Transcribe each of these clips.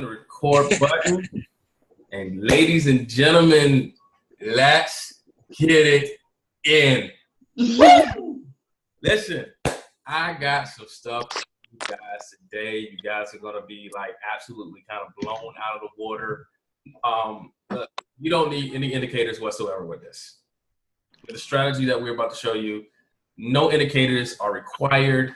the record button. And ladies and gentlemen, let's get it in. Listen, I got some stuff for you guys today. You guys are going to be like absolutely kind of blown out of the water. You don't need any indicators whatsoever with this. With the strategy that we're about to show you, no indicators are required.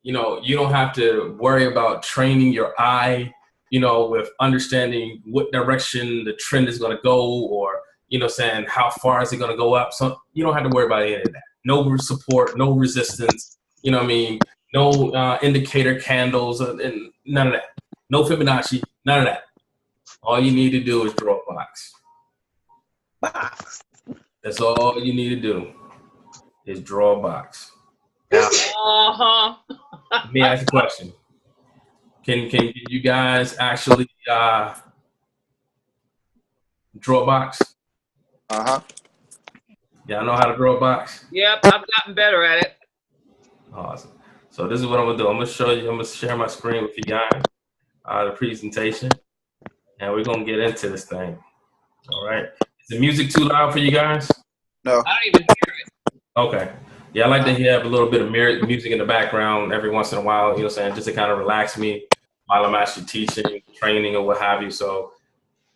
You know, you don't have to worry about training your eye, you know, with understanding what direction the trend is going to go, or, you know, saying how far is it going to go up. So you don't have to worry about any of that. No support, no resistance, you know what I mean? No indicator candles and none of that. No Fibonacci, none of that. All you need to do is draw a box. That's all you need to do is draw a box. Now, let me ask a question. Can you guys actually draw a box? Uh-huh. Y'all know how to draw a box? Yep, I've gotten better at it. Awesome. So this is what I'm gonna do. I'm gonna show you. I'm gonna share my screen with you guys, the presentation, and we're gonna get into this thing. All right. Is the music too loud for you guys? No. I don't even hear it. Okay. Yeah, I like to have a little bit of music in the background every once in a while, you know what I'm saying, just to kind of relax me while I'm actually teaching, training, or what have you. So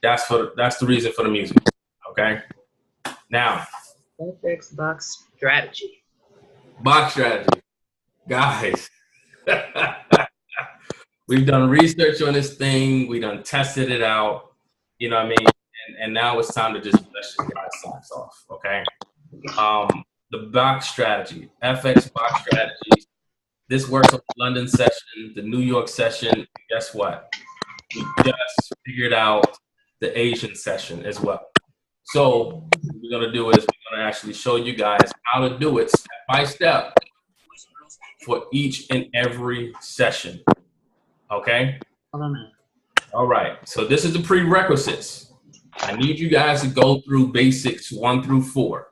that's the reason for the music. Okay. Now, forex box strategy. Box strategy. Guys, we've done research on this thing. We done tested it out. You know what I mean? And now it's time to just let you guys socks off. Okay. The box strategy, FX box strategies. This works on the London session, the New York session. Guess what? We just figured out the Asian session as well. So what we're gonna do is we're gonna actually show you guys how to do it step by step for each and every session. Okay? All right. So this is the prerequisites. I need you guys to go through basics 1 through 4.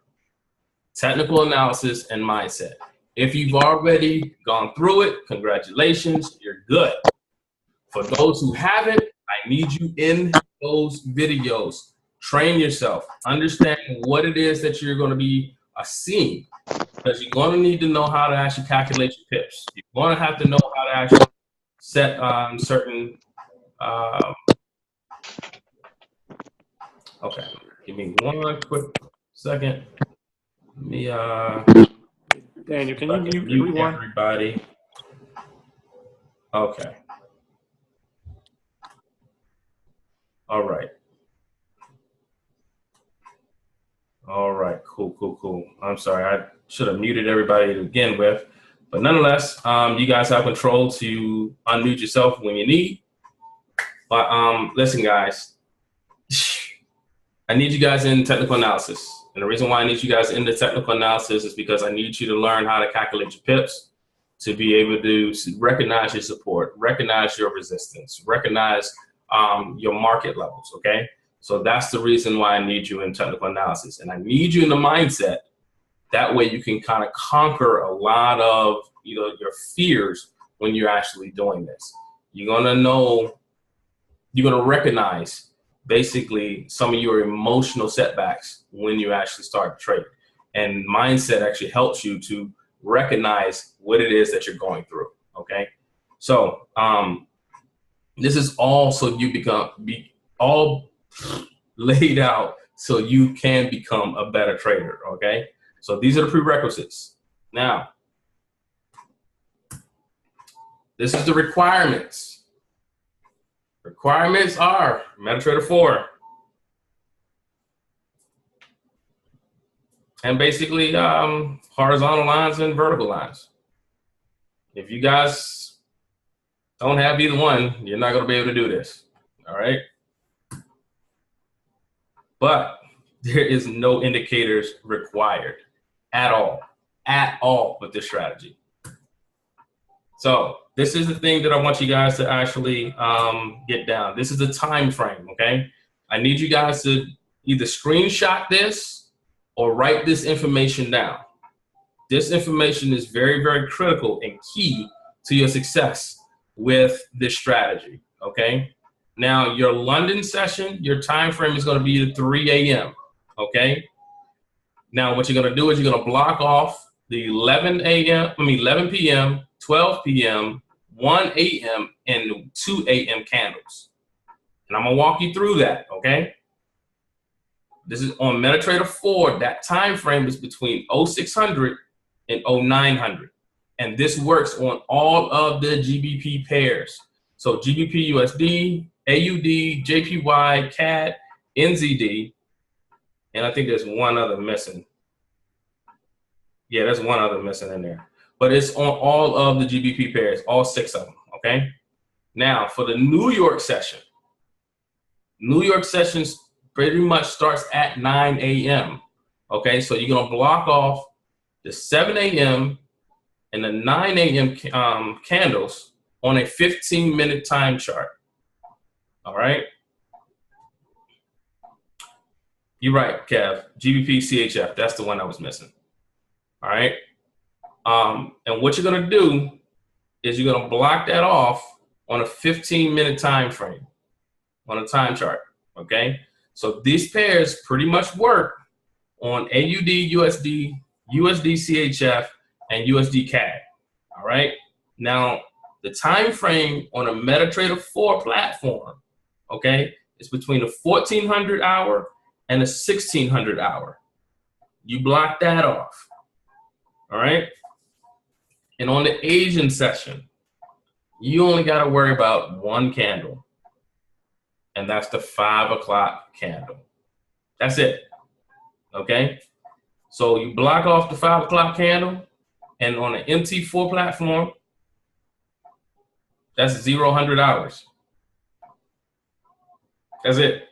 Technical analysis and mindset. If you've already gone through it, congratulations, you're good. For those who haven't, I need you in those videos. Train yourself. Understand what it is that you're going to be seeing. Because you're going to need to know how to actually calculate your pips. You're going to have to know how to actually set certain... okay, give me one quick second. Let me Daniel, can you mute rewind? everybody? Okay. All right. All right. Cool. I'm sorry. I should have muted everybody to begin with, but nonetheless, you guys have control to unmute yourself when you need. But listen, guys, I need you guys in technical analysis. And the reason why I need you guys in the technical analysis is because I need you to learn how to calculate your pips, to be able to recognize your support, recognize your resistance, recognize your market levels, okay? So that's the reason why I need you in technical analysis. And I need you in the mindset. That way you can kind of conquer a lot of, you know, your fears when you're actually doing this. You're gonna know, you're gonna recognize basically some of your emotional setbacks when you actually start to trade. And mindset actually helps you to recognize what it is that you're going through, okay? So this is all so you be all laid out so you can become a better trader, okay? So these are the prerequisites. Now, this is the requirements. Requirements are MetaTrader 4. And basically horizontal lines and vertical lines. If you guys don't have either one, you're not going to be able to do this. All right. But there is no indicators required at all with this strategy. So this is the thing that I want you guys to actually get down. This is the time frame, okay? I need you guys to either screenshot this or write this information down. This information is very, very critical and key to your success with this strategy, okay? Now, your London session, your time frame is going to be 3 a.m., okay? Now, what you're going to do is you're going to block off the 11 p.m., 12 p.m., 1 a.m., and 2 a.m. candles. And I'm going to walk you through that, okay? This is on MetaTrader 4. That time frame is between 0600 and 0900. And this works on all of the GBP pairs. So GBP USD, AUD, JPY, CAD, NZD, and I think there's one other missing. Yeah, there's one other missing in there. But it's on all of the GBP pairs, all 6 of them, okay? Now, for the New York session pretty much starts at 9 a.m., okay? So you're going to block off the 7 a.m. and the 9 a.m. Candles on a 15-minute time chart, all right? You're right, Kev. GBP CHF, that's the one I was missing, all right? And what you're going to do is you're going to block that off on a 15-minute time frame on a time chart, okay? So these pairs pretty much work on AUD, USD, USD CHF, and USD CAD, all right? Now, the time frame on a MetaTrader 4 platform, okay, is between a 1400 hour and a 1600 hour. You block that off, all right? And on the Asian session, you only got to worry about one candle, and that's the 5 o'clock candle. That's it, okay? So you block off the 5 o'clock candle, and on the MT4 platform, that's 0 hours. That's it.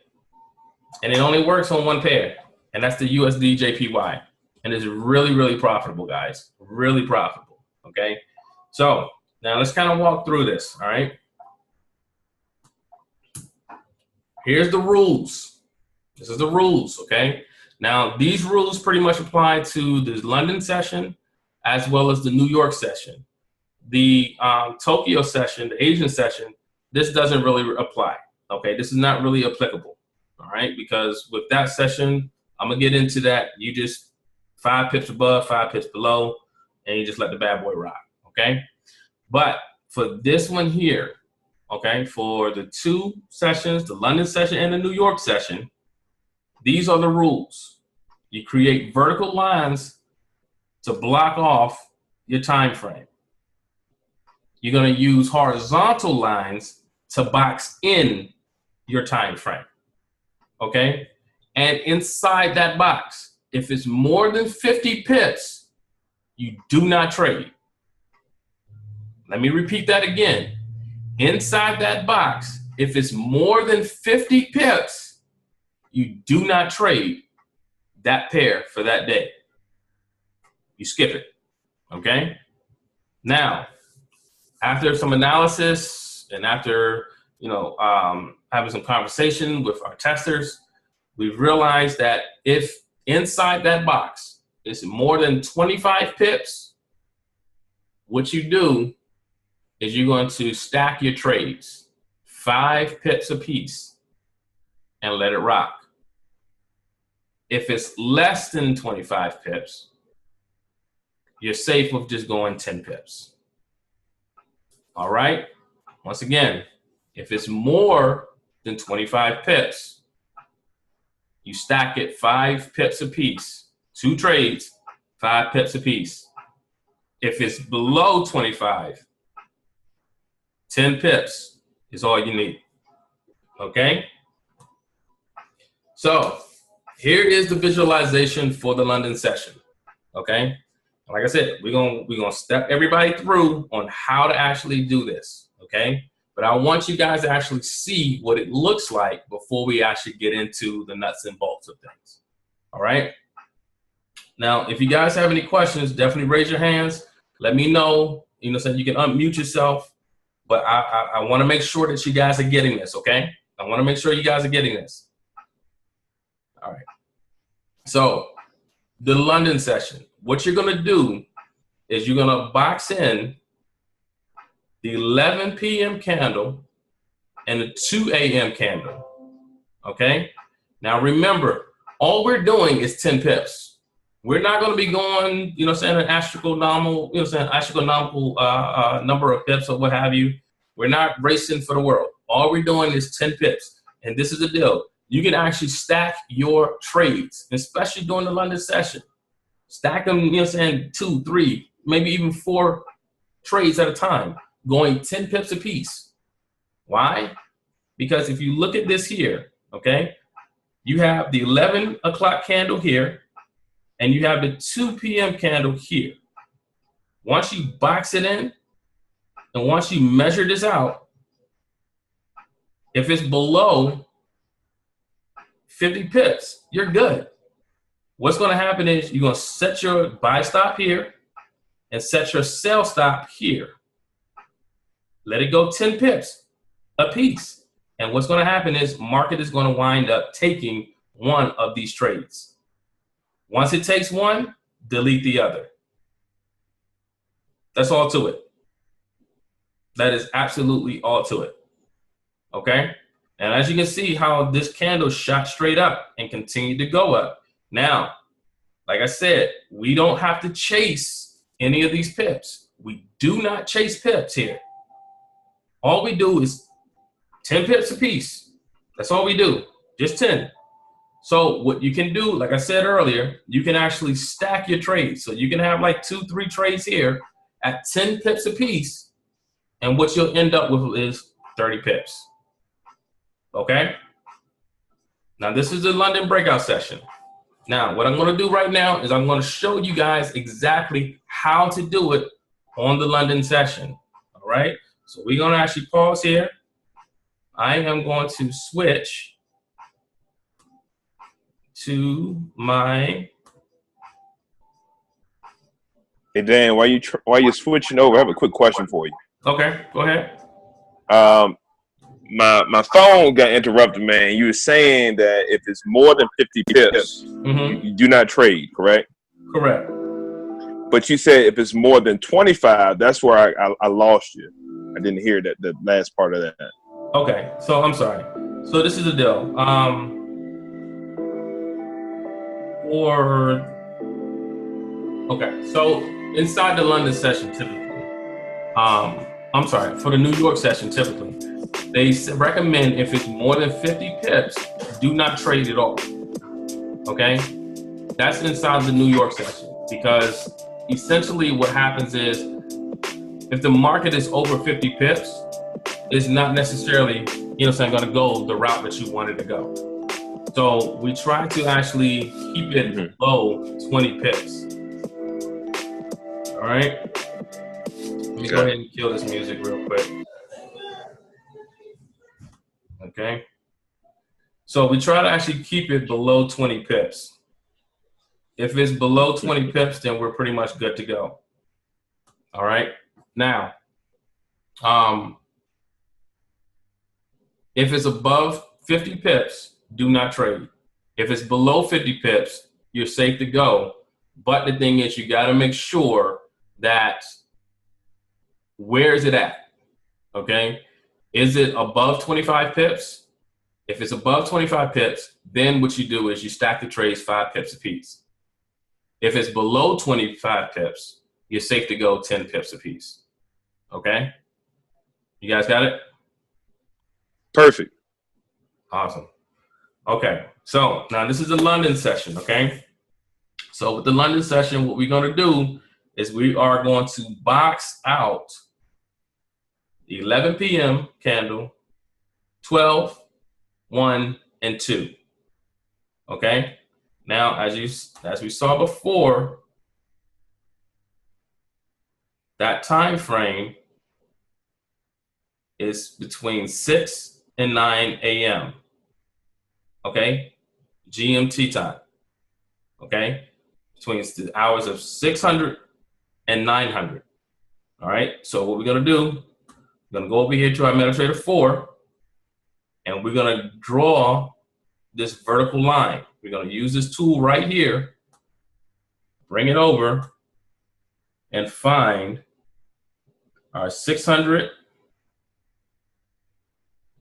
And it only works on one pair, and that's the USD JPY. And it's really, really profitable, guys. Really profitable, okay? So now let's kind of walk through this, all right? Here's the rules. This is the rules, okay? Now, these rules pretty much apply to the London session as well as the New York session. The Tokyo session, the Asian session, this doesn't really apply, okay? This is not really applicable, all right? Because with that session, I'm going to get into that. You just 5 pips above, 5 pips below, and you just let the bad boy rock, okay? But for this one here, okay, for the 2 sessions, the London session and the New York session, these are the rules. You create vertical lines to block off your time frame. You're going to use horizontal lines to box in your time frame, okay? And inside that box, if it's more than 50 pips, you do not trade. Let me repeat that again. Inside that box, if it's more than 50 pips, you do not trade that pair for that day. You skip it, okay? Now, after some analysis and after, having some conversation with our testers, we've realized that if inside that box is more than 25 pips, what you do is you're going to stack your trades, 5 pips a piece, and let it rock. If it's less than 25 pips, you're safe with just going 10 pips. All right? Once again, if it's more than 25 pips, you stack it 5 pips a piece, 2 trades, 5 pips a piece. If it's below 25, 10 pips is all you need, okay? So here is the visualization for the London session, okay? Like I said, we're gonna step everybody through on how to actually do this, okay? But I want you guys to actually see what it looks like before we actually get into the nuts and bolts of things, all right? Now, if you guys have any questions, definitely raise your hands. Let me know, so you can unmute yourself. But I want to make sure that you guys are getting this, okay? I want to make sure you guys are getting this. All right. So the London session, what you're going to do is you're going to box in the 11 p.m. candle and a 2 a.m. candle. Okay. Now remember, all we're doing is 10 pips. We're not going to be going, you know, saying an astronomical, you know, saying astronomical number of pips or what have you. We're not racing for the world. All we're doing is 10 pips. And this is the deal. You can actually stack your trades, especially during the London session. Stack them, you know, saying 2, 3, maybe even 4 trades at a time, going 10 pips a piece. Why? Because if you look at this here, okay, you have the 11 o'clock candle here, and you have the 2 p.m. candle here. Once you box it in, and once you measure this out, if it's below 50 pips, you're good. What's going to happen is you're going to set your buy stop here and set your sell stop here. Let it go 10 pips a piece. And what's going to happen is market is going to wind up taking one of these trades. Once it takes one, delete the other. That's all to it. That is absolutely all to it. Okay? And as you can see how this candle shot straight up and continued to go up. Now, like I said, we don't have to chase any of these pips. We do not chase pips here. All we do is 10 pips a piece. That's all we do, just 10. So what you can do, like I said earlier, you can actually stack your trades. So you can have like 2, 3 trades here at 10 pips a piece. And what you'll end up with is 30 pips. Okay? Now this is the London breakout session. Now what I'm going to do right now is I'm going to show you guys exactly how to do it on the London session. All right? So we're going to actually pause here. I am going to switch to my. Hey Dan, while you're switching over, I have a quick question for you. Okay, go ahead. My phone got interrupted, man. You were saying that if it's more than 50 pips, you do not trade, correct? Correct. But you said if it's more than 25, that's where I lost you. I didn't hear that the last part of that. Okay, so I'm sorry. So this is the deal. Okay, so inside the London session, typically, I'm sorry, for the New York session, typically, they recommend if it's more than 50 pips, do not trade at all. Okay, that's inside the New York session because essentially what happens is if the market is over 50 pips, it's not necessarily, you know, going to go the route that you wanted to go. So we try to actually keep it below 20 pips. All right. Let me go ahead and kill this music real quick. Okay. So we try to actually keep it below 20 pips. If it's below 20 pips, then we're pretty much good to go. All right. Now, if it's above 50 pips, do not trade. If it's below 50 pips, you're safe to go. But the thing is, you got to make sure that where is it at? Okay. Is it above 25 pips? If it's above 25 pips, then what you do is you stack the trades 5 pips apiece. If it's below 25 pips, you're safe to go 10 pips apiece. Okay. You guys got it? Perfect. Awesome. Okay, so now this is the London session, okay? So with the London session, what we're going to do is we are going to box out the 11 p.m. candle, 12, 1, and 2. Okay? Now, as we saw before, that time frame is between 6 and 9 a.m. Okay, GMT time. Okay, between the hours of 600 and 900. All right, so what we're gonna do, we're gonna go over here to our MetaTrader 4, and we're gonna draw this vertical line. We're gonna use this tool right here, bring it over, and find our 600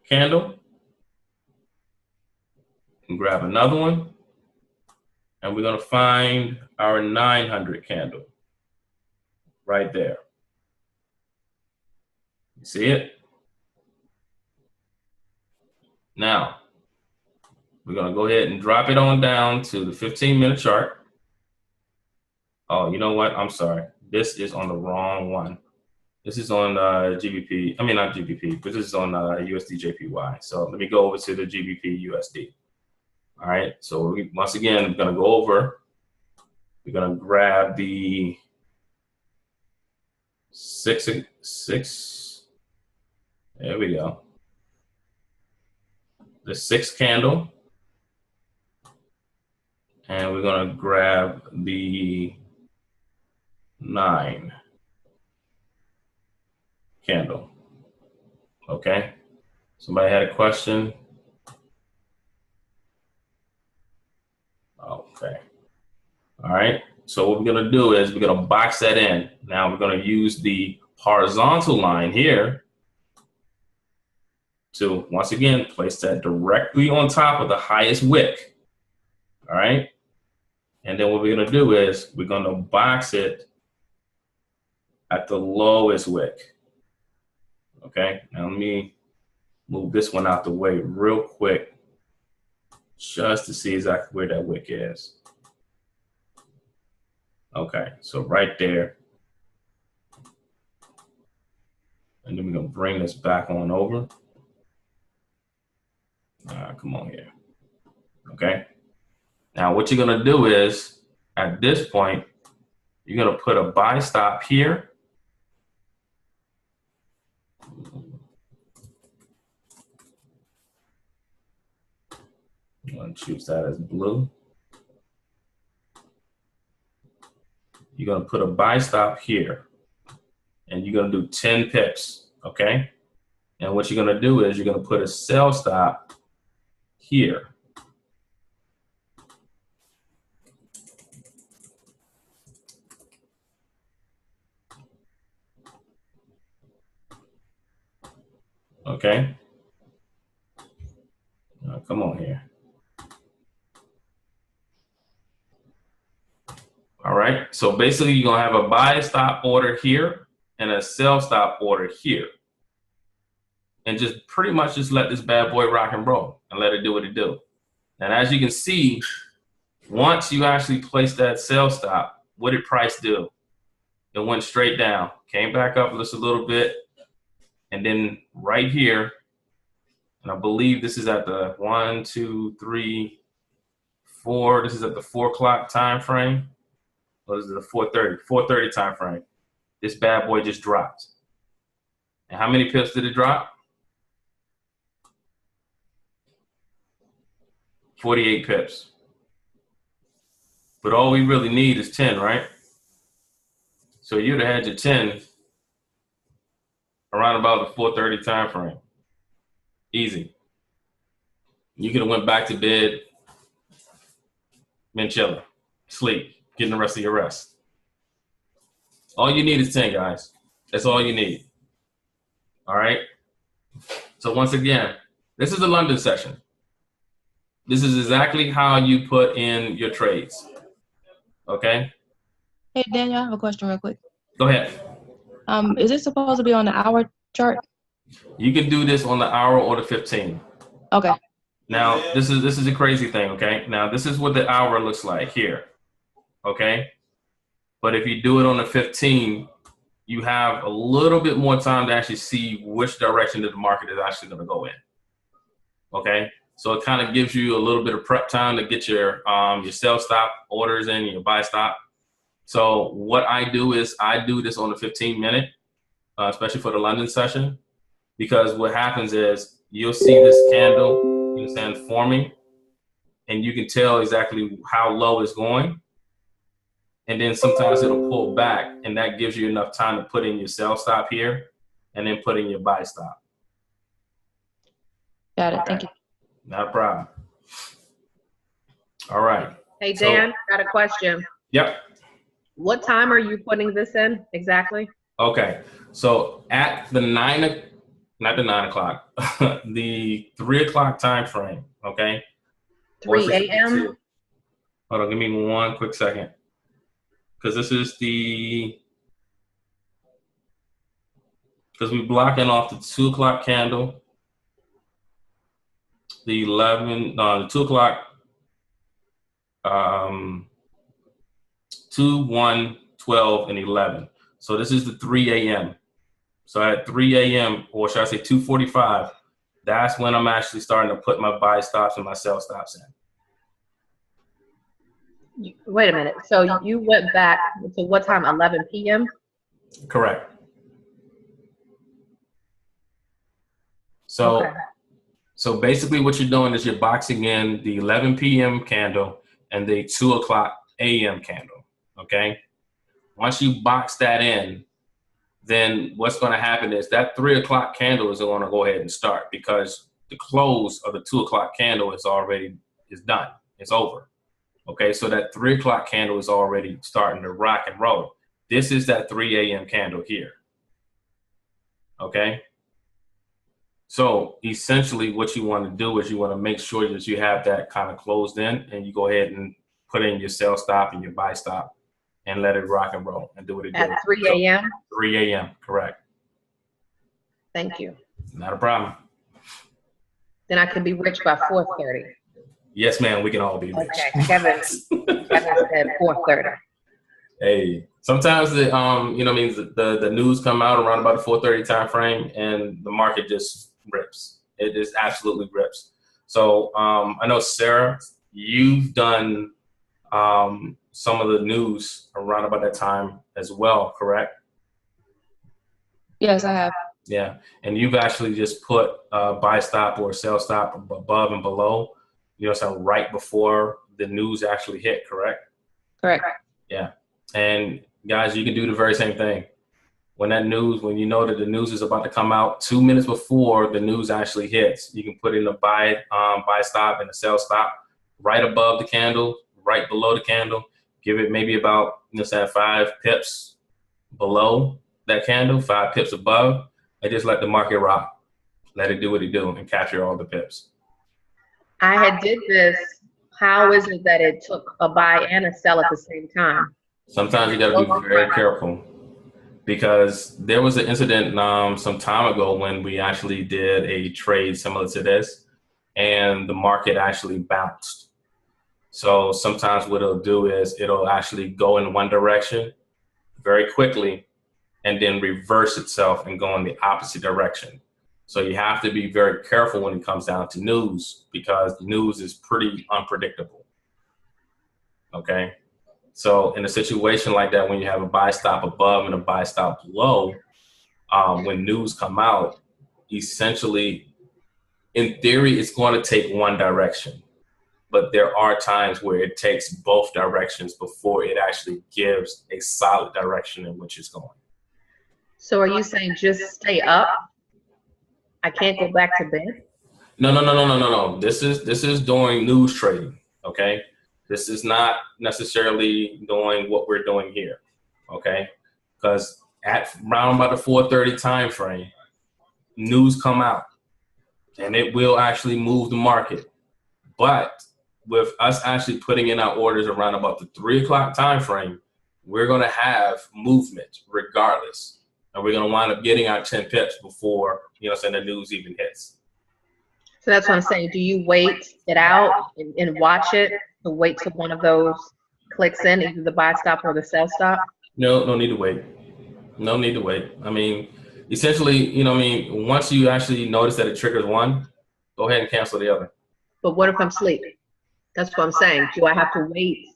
candle. And grab another one. And we're going to find our 900 candle right there. You see it? Now, we're going to go ahead and drop it on down to the 15-minute chart. Oh, you know what? I'm sorry. This is on the wrong one. This is on GBP. I mean, not GBP, but this is on USD JPY. So let me go over to the GBP USD. All right. So once again, I'm going to go over. We're going to grab the six. There we go. The 6 candle. And we're going to grab the 9 candle. Okay. Somebody had a question? Okay. All right. So what we're going to do is we're going to box that in. Now we're going to use the horizontal line here to, once again, place that directly on top of the highest wick. All right. And then what we're going to do is we're going to box it at the lowest wick. Okay. Now let me move this one out the way real quick just to see exactly where that wick is. Okay. So right there. And then we're going to bring this back on over. Come on here. Okay. Now what you're going to do is at this point, you're going to put a buy stop here. I'm going to choose that as blue. You're going to put a buy stop here and you're going to do 10 pips. Okay. And what you're going to do is you're going to put a sell stop here. Okay. Now, come on here. All right. So basically you're going to have a buy stop order here and a sell stop order here. And just pretty much just let this bad boy rock and roll and let it do what it do. And as you can see, once you actually place that sell stop, what did price do? It went straight down, came back up just a little bit. And then right here, and I believe this is at the 1, 2, 3, 4. This is at the 4 o'clock time frame. Or is it the 4:30? 4:30 time frame. This bad boy just dropped. And how many pips did it drop? 48 pips. But all we really need is 10, right? So you'd have had your 10 around about the 4:30 time frame. Easy. You could have went back to bed, been chilling, sleep, getting the rest of your rest. All you need is 10, guys. That's all you need. All right. So once again, this is a London session. This is exactly how you put in your trades. Okay. Hey, Daniel, I have a question real quick. Go ahead. Is it supposed to be on the hour chart? You can do this on the hour or the 15. Okay. Now, this is a crazy thing, okay? Now, this is what the hour looks like here, okay? But if you do it on the 15, you have a little bit more time to actually see which direction that the market is actually going to go in, okay? So it kind of gives you a little bit of prep time to get your sell stop orders in and your buy stop. So what I do is I do this on the 15-minute, especially for the London session, because what happens is you'll see this candle, you understand, forming, and you can tell exactly how low it's going. And then sometimes it'll pull back, and that gives you enough time to put in your sell stop here and then put in your buy stop. Got it. Thank you. Not a problem. All right. Hey, Dan, I got a question. Yep. What time are you putting this in exactly? Okay. So at the 9 not the 9 o'clock, the 3 o'clock time frame, okay? 3 a.m.? Hold on, give me one quick second. Because this is because we're blocking off the 2 o'clock candle, the 2 o'clock, 2, 1, 12, and 11. So this is the 3 a.m. So at 3 a.m., or should I say 2:45, that's when I'm actually starting to put my buy stops and my sell stops in. Wait a minute. So you went back to what time? 11 p.m.? Correct. So, Okay. so basically what you're doing is you're boxing in the 11 p.m. candle and the 2 o'clock a.m. candle, okay? Once you box that in, then what's going to happen is that 3 o'clock candle is going to go ahead and start, because the close of the 2 o'clock candle is done. It's over. Okay, so that 3 o'clock candle is already starting to rock and roll. This is that 3 a.m. candle here. Okay. So essentially what you want to do is you want to make sure that you have that kind of closed in, and you go ahead and put in your sell stop and your buy stop and let it rock and roll and do what it does. At 3 a.m.? So, 3 a.m., correct. Thank you. Not a problem. Then I could be rich by 4:30. Yes, ma'am, we can all be rich. Okay, Kevin said 4:30. Hey, sometimes the the news come out around about the 4:30 time frame, and the market just rips. It just absolutely rips. So I know, Sarah, you've done some of the news around about that time as well, correct? Yes, I have. Yeah, and you've actually just put buy stop or sell stop above and below, so right before the news actually hit, correct? Correct. Yeah, and guys, you can do the very same thing. When you know that the news is about to come out, 2 minutes before the news actually hits, you can put in a buy stop and a sell stop right above the candle, right below the candle. Give it maybe about 5 pips below that candle, 5 pips above, and just let the market rock. Let it do what it do and capture all the pips. I had did this. How is it that it took a buy and a sell at the same time? Sometimes you got to be very careful, because there was an incident some time ago when we actually did a trade similar to this, and the market actually bounced. So sometimes what it'll do is it'll actually go in one direction very quickly and then reverse itself and go in the opposite direction. So you have to be very careful when it comes down to news, because news is pretty unpredictable. Okay. So in a situation like that, when you have a buy stop above and a buy stop below, when news come out, essentially, in theory, it's going to take one direction. But there are times where it takes both directions before it actually gives a solid direction in which it's going. So are you saying just stay up? I can't go back to bed? No. This is doing news trading, okay? This is not necessarily doing what we're doing here, okay? Because at around about the 4:30 time frame, news come out, and it will actually move the market. But with us actually putting in our orders around about the 3 o'clock time frame, we're going to have movement regardless, and we're going to wind up getting our 10 pips before the news even hits. So that's what I'm saying. Do you wait it out and watch it, to wait till one of those clicks in, either the buy stop or the sell stop? No need to wait. No need to wait. I mean, essentially, once you actually notice that it triggers one, go ahead and cancel the other. But what if I'm asleep? That's what I'm saying. Do I have to wait?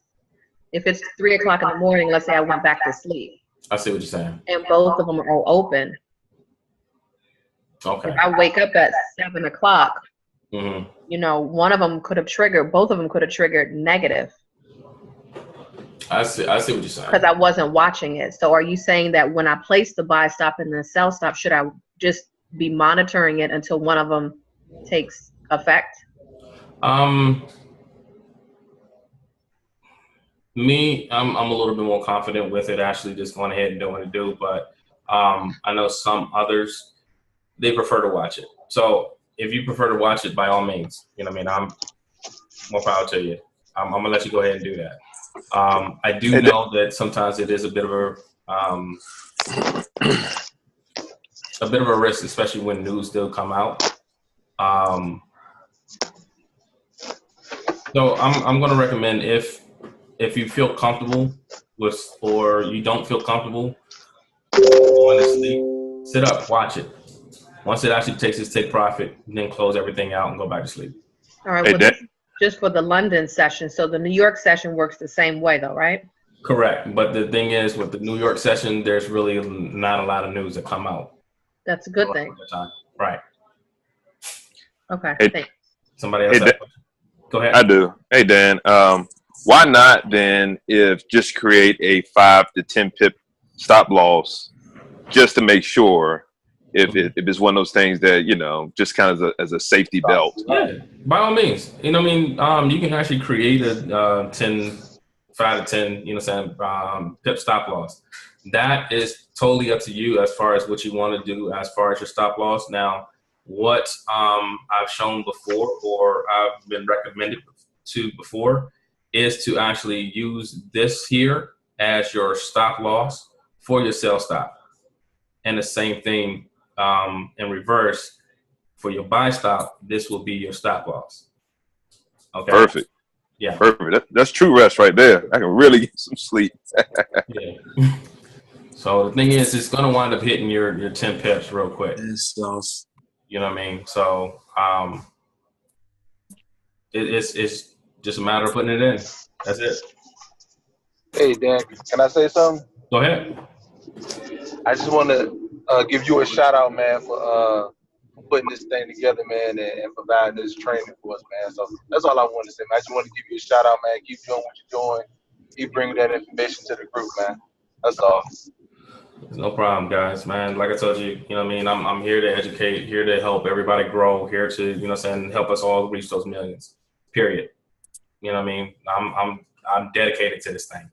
If it's 3 o'clock in the morning, let's say I went back to sleep. I see what you're saying. And both of them are open. Okay. If I wake up at 7 o'clock, mm-hmm. One of them could have triggered, both of them could have triggered negative. I see what you're saying. Because I wasn't watching it. So are you saying that when I place the buy stop and the sell stop, should I just be monitoring it until one of them takes effect? I'm a little bit more confident with it actually just going ahead and doing what it do, but I know some others, they prefer to watch it. So if you prefer to watch it, by all means, you know what I mean? I'm more power to you. I'm gonna let you go ahead and do that. I do know that sometimes it is a bit of a risk, especially when news still come out. So I'm going to recommend if you feel comfortable with, or you don't feel comfortable going to sleep, sit up, watch it. Once it actually takes its take profit, then close everything out and go back to sleep. All right. Well, this is just for the London session. So the New York session works the same way, though, right? Correct. But the thing is, with the New York session, there's really not a lot of news that come out. That's a good thing. Right. Okay. Hey, thanks. Somebody else? Go ahead. I do. Hey, Dan. Why not then if just create a 5 to 10 pip stop loss just to make sure if it's one of those things that, you know, just kind of as a safety belt. Yeah, by all means. You know what I mean? You can actually create a 5 to 10, you know what I'm saying, pip stop loss. That is totally up to you as far as what you want to do as far as your stop loss. Now, what I've shown before, or I've been recommended to before, is to actually use this here as your stop loss for your sell stop. And the same thing in reverse for your buy stop, this will be your stop loss. Okay. Perfect. Yeah. Perfect. That's true rest right there. I can really get some sleep. Yeah. So the thing is, it's going to wind up hitting your 10 pips real quick. You know what I mean? So it's just a matter of putting it in. That's it. Hey, Dan, can I say something? Go ahead. I just want to give you a shout out, man, for putting this thing together, man, and providing this training for us, man. So that's all I want to say, man. I just want to give you a shout out, man. Keep doing what you're doing. Keep bringing that information to the group, man. That's all. No problem, guys, man. Like I told you, you know what I mean? I'm here to educate, here to help everybody grow, here to, you know what I'm saying, help us all reach those millions, period. You know what I mean? I'm dedicated to this thing.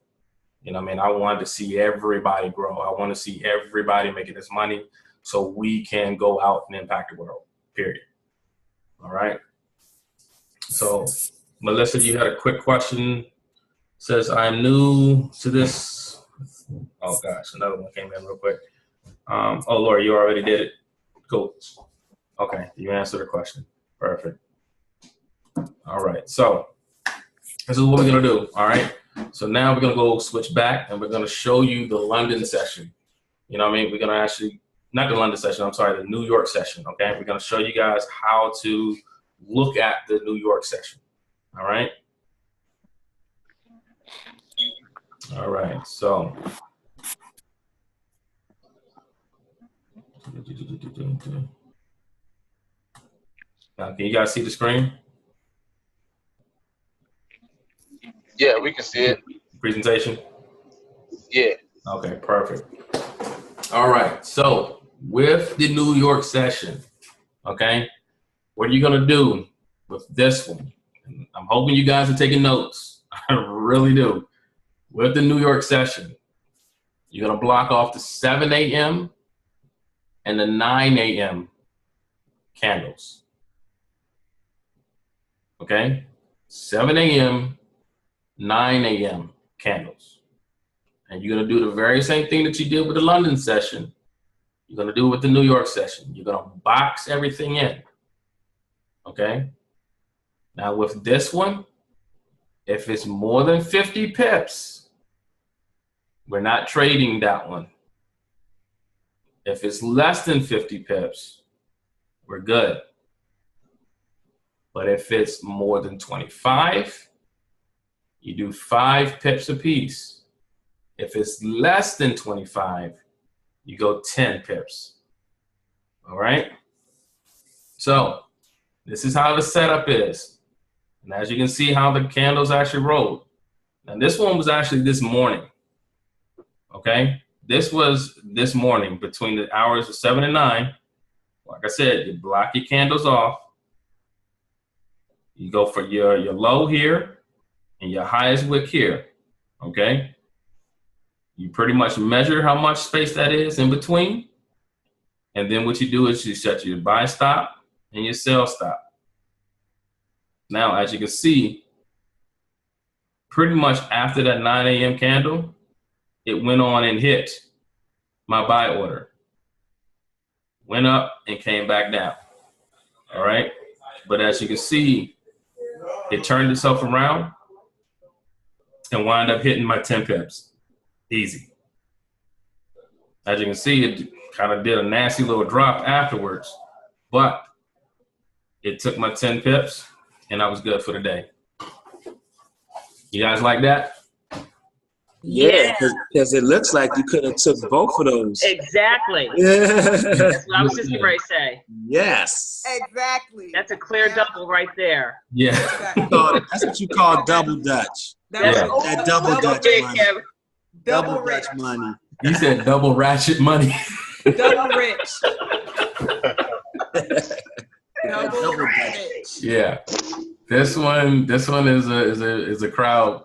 You know what I mean? I want to see everybody grow. I want to see everybody making this money so we can go out and impact the world, period. All right. So, Melissa, you had a quick question. Says, I'm new to this. Oh, gosh, another one came in real quick. Oh, Laura, you already did it. Cool. Okay, you answered the question. Perfect. All right, so this is what we're going to do, all right? So now we're going to go switch back, and we're going to show you the London session. You know what I mean? We're going to actually, not the London session, I'm sorry, the New York session, okay? We're going to show you guys how to look at the New York session, all right? All right, so. Now, can you guys see the screen? Yeah, we can see it. Presentation? Yeah. Okay, perfect. All right, so with the New York session, okay, what are you gonna do with this one? I'm hoping you guys are taking notes. I really do. With the New York session, you're gonna block off the 7 a.m. and the 9 a.m. candles. Okay, 7 a.m., 9 a.m. candles. And you're gonna do the very same thing that you did with the London session. You're gonna do it with the New York session. You're gonna box everything in, okay? Now with this one, if it's more than 50 pips, we're not trading that one. If it's less than 50 pips, we're good. But if it's more than 25, you do 5 pips apiece. If it's less than 25, you go 10 pips. All right? So this is how the setup is. And as you can see how the candles actually rolled. And this one was actually this morning. Okay? This was this morning between the hours of 7 and 9. Like I said, you block your candles off. You go for your low here and your highest wick here. Okay? You pretty much measure how much space that is in between. And then what you do is you set your buy stop and your sell stop. Now, as you can see, pretty much after that 9 a.m. candle, it went on and hit my buy order. Went up and came back down. All right. But as you can see, it turned itself around and wound up hitting my 10 pips. Easy. As you can see, it kind of did a nasty little drop afterwards, but it took my 10 pips and I was good for the day. You guys like that? Yeah, because it looks like you could have took both of those. Exactly. Yeah. That's what I was just ready to say. Yes. Exactly. That's a clear double right there. Yeah. That's what you call double Dutch. That's That double Dutch big, money. Kevin. Double rich. Dutch money. You said double ratchet money. Double rich. Double Dutch. rich. Yeah. This one is a crowd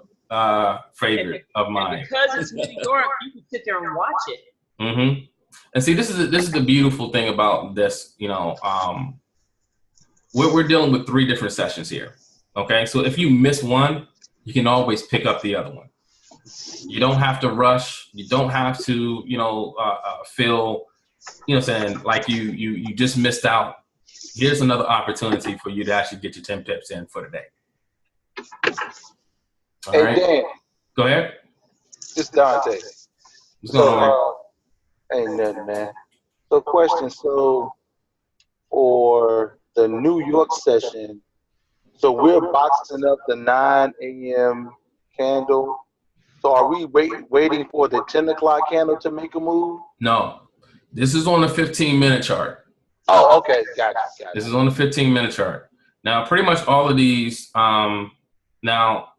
favorite of mine. Because it's New York, you can sit there and watch it. Mm-hmm. And see, this is the beautiful thing about this. You know, we're dealing with 3 different sessions here. Okay, so if you miss one, you can always pick up the other one. You don't have to rush. You don't have to, feel, saying like you just missed out. Here's another opportunity for you to actually get your 10 pips in for the day. All Hey, right. Dan, Go ahead. it's Dante. What's going on? Ain't nothing, man. So, question. So, for the New York session, so we're boxing up the 9 a.m. candle. So, are we waiting for the 10 o'clock candle to make a move? No, this is on a 15-minute chart. Oh, okay. Gotcha. This is on the 15-minute chart. Now, pretty much all of these. Now,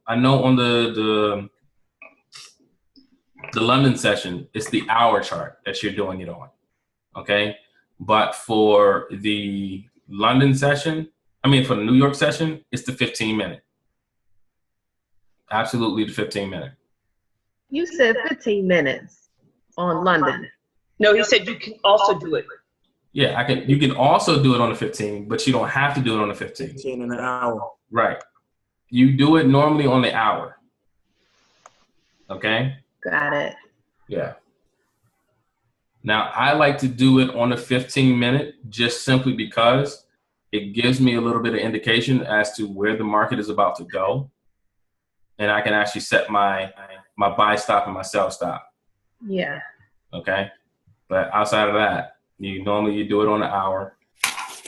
I know on the London session, it's the hour chart that you're doing it on. Okay, but for the London session, for the New York session, it's the 15-minute. Absolutely, the 15-minute. You said 15 minutes on London. No, he said you can also do it. Yeah, you can also do it on the 15, but you don't have to do it on the 15. 15 in an hour. Right. You do it normally on the hour. Okay? Got it. Yeah. Now, I like to do it on the 15-minute just simply because it gives me a little bit of indication as to where the market is about to go. And I can actually set my buy stop and my sell stop. Yeah. Okay? But outside of that, you do it on the hour,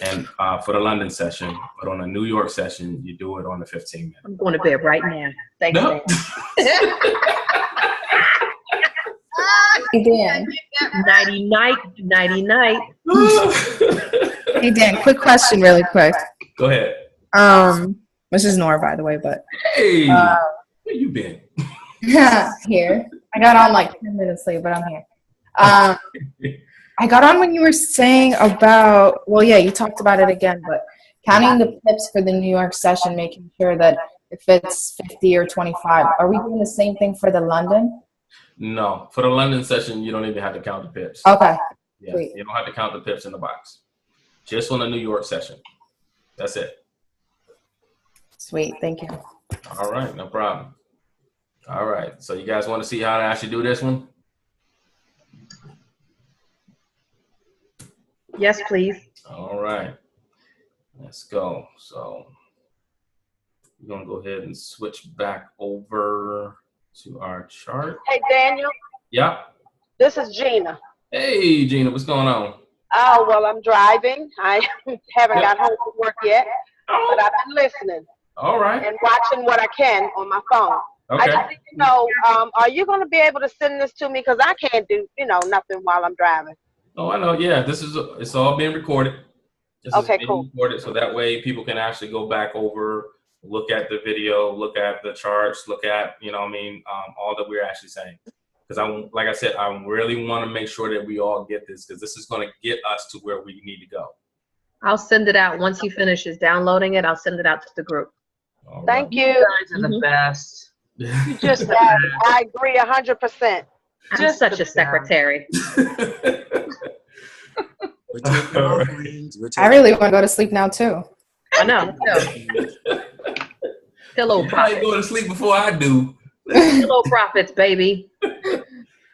and for the London session, but on the New York session, you do it on the 15-minute. I'm going to bed right now. Thanks, No. Dan. Hey, Dan. Nighty night. Hey, Dan, quick question really quick. Go ahead. This is Nora, by the way, but Hey, where you been? here. I got on like 10 minutes late, but I'm here. I got on when you were saying about, you talked about it again, but counting the pips for the New York session, making sure that if it's 50 or 25, are we doing the same thing for the London? No, for the London session, you don't even have to count the pips. Okay. Yeah, Sweet. you don't have to count the pips in the box. Just on the New York session. That's it. Sweet. Thank you. All right, no problem. All right, so you guys want to see how to actually do this one? Yes, please. All right, let's go. So we're gonna go ahead and switch back over to our chart. Hey, Daniel, Yeah. this is Gina. Hey, Gina, what's going on? Oh, well, I'm driving. I haven't got home from work yet, Oh, but I've been listening all right. and watching what I can on my phone. I Okay. just need to know, are you going to be able to send this to me? Because I can't do, nothing while I'm driving. Oh, I know. Yeah, it's all being recorded. This is Okay, being cool. recorded, so that way people can actually go back over, look at the video, look at the charts, look at, all that we're actually saying. Because like I said, I really want to make sure that we all get this, because this is going to get us to where we need to go. I'll send it out once he finishes downloading it. I'll send it out to the group. All Thank You you. guys are the best. right. You just I agree 100%. I'm Just such the a secretary. But We're taking All right. offerings. We're I taking really want to go to sleep now too. I know. Pillow You ain't profits. going to sleep before I do. Pillow profits, baby.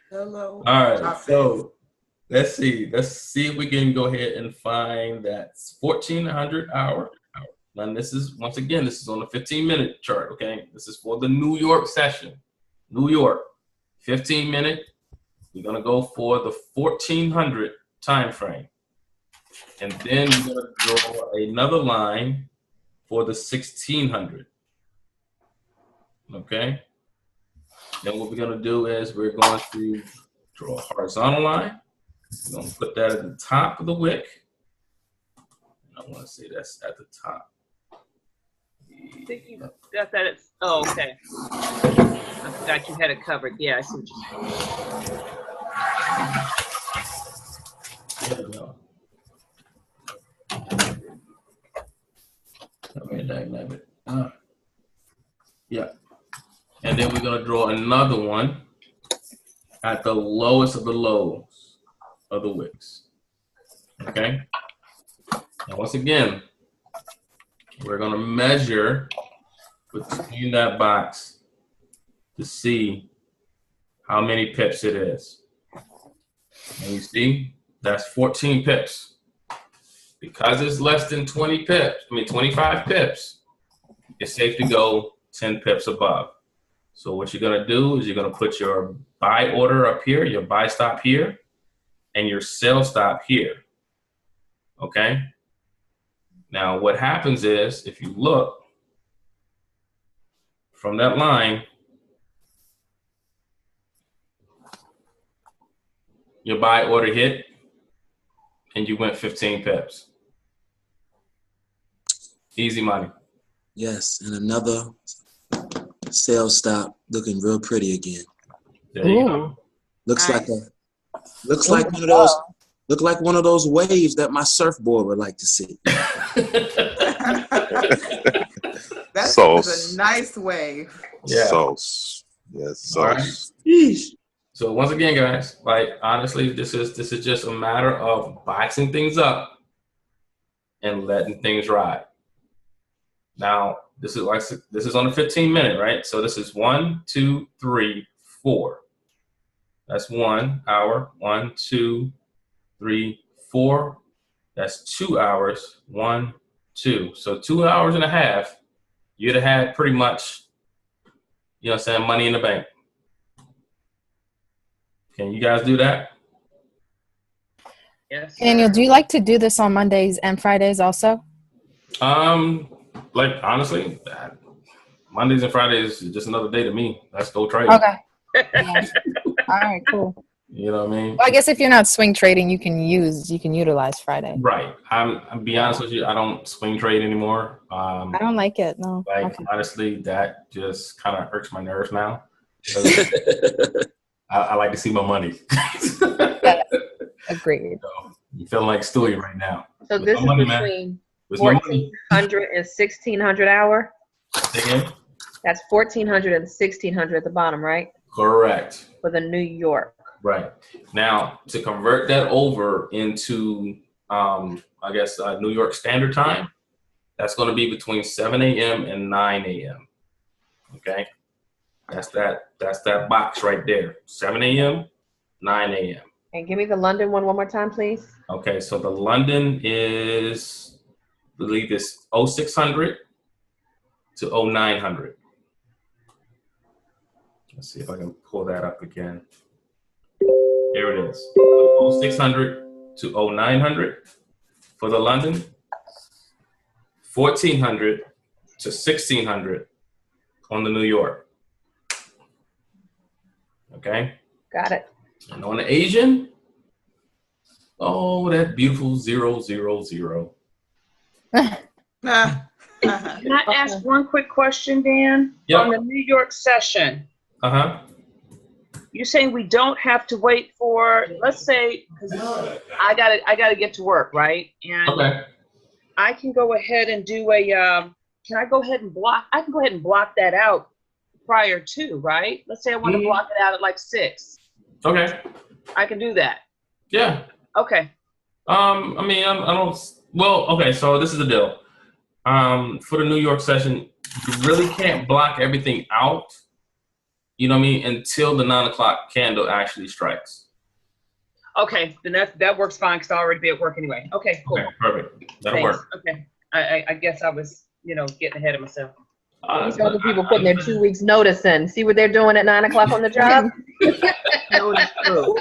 Hello. All right, so let's see. Let's see if we can go ahead and find that 1400 hour. And this is, once again, this is on a 15-minute chart, okay? This is for the New York session. New York, 15-minute. We're going to go for the 1400 time frame. And then we're going to draw another line for the 1600. Okay? Then what we're going to do is we're going to draw a horizontal line. We're going to put that at the top of the wick. I want to say that's at the top. I think you got that. Oh, okay. I forgot you had it covered. Yeah, I see what you're saying. There we go. Yeah. And then we're going to draw another one at the lowest of the lows of the wicks. Okay? And once again, we're going to measure between that box to see how many pips it is. And you see, that's 14 pips. Because it's less than 20 pips, 25 pips, it's safe to go 10 pips above. So what you're gonna do is you're gonna put your buy order up here, your buy stop here, and your sell stop here, okay? Now what happens is, if you look from that line, your buy order hit, and you went 15 pips. Easy money. Yes, and another sales stop looking real pretty again. There you go. Looks Nice. like one of those. Look like one of those waves that my surfboard would like to see. That Sauce. was a nice wave. Yeah. Sauce. Yes, All right. sauce. So once again, guys, like honestly, this is just a matter of boxing things up and letting things ride. Now, this is on a 15-minute, right? So this is 1, 2, 3, 4. That's 1 hour. 1, 2, 3, 4. That's 2 hours. 1, 2. So 2 hours and a half, you'd have had pretty much, you know what I'm saying, money in the bank. Can you guys do that? Yes. Daniel, do you like to do this on Mondays and Fridays also? Like honestly, Mondays and Fridays is just another day to me. Let's go trade. Okay. Yeah. All right, cool. You know what I mean? Well, I guess if you're not swing trading, you can utilize Friday. Right. I'm be honest with you, I don't swing trade anymore. I don't like it. No. Like Okay. honestly, that just kind of irks my nerves now. I like to see my money. Agreed. So, you feeling like Stewie right now. So With this my is money, man. between With my money. 1400 and 1600 hour. Say again? That's 1400 and 1600 at the bottom, right? Correct. For the New York. Right. Now, to convert that over into, I guess, New York Standard Time, that's going to be between 7 a.m. and 9 a.m. Okay? That's that box right there. 7 a.m., 9 a.m. And give me the London one more time, please. Okay, so the London is, I believe it's 0600 to 0900. Let's see if I can pull that up again. Here it is. 0600 to 0900 for the London. 1400 to 1600 on the New York. Okay? Got it. And on the Asian, oh, that beautiful 000. Can I ask one quick question, Dan? Yep. On the New York session, Uh-huh. you're saying we don't have to wait for, let's say, 'cause I gotta get to work, right? And Okay. I can go ahead and do a, can I go ahead and block, I can go ahead and block that out prior to, right? Let's say I want to block it out at like 6. Okay. I can do that. Yeah. Okay. I mean, I don't. Well, okay. So this is the deal. For the New York session, you really can't block everything out. You know what I mean? Until the 9 o'clock candle actually strikes. Okay, then that works fine because I'll already be at work anyway. Okay, cool. Okay, perfect. That'll Thanks. work. Okay, I guess I was, getting ahead of myself. These other people putting their 2 weeks notice in. See what they're doing at 9 o'clock on the job? Notice crew.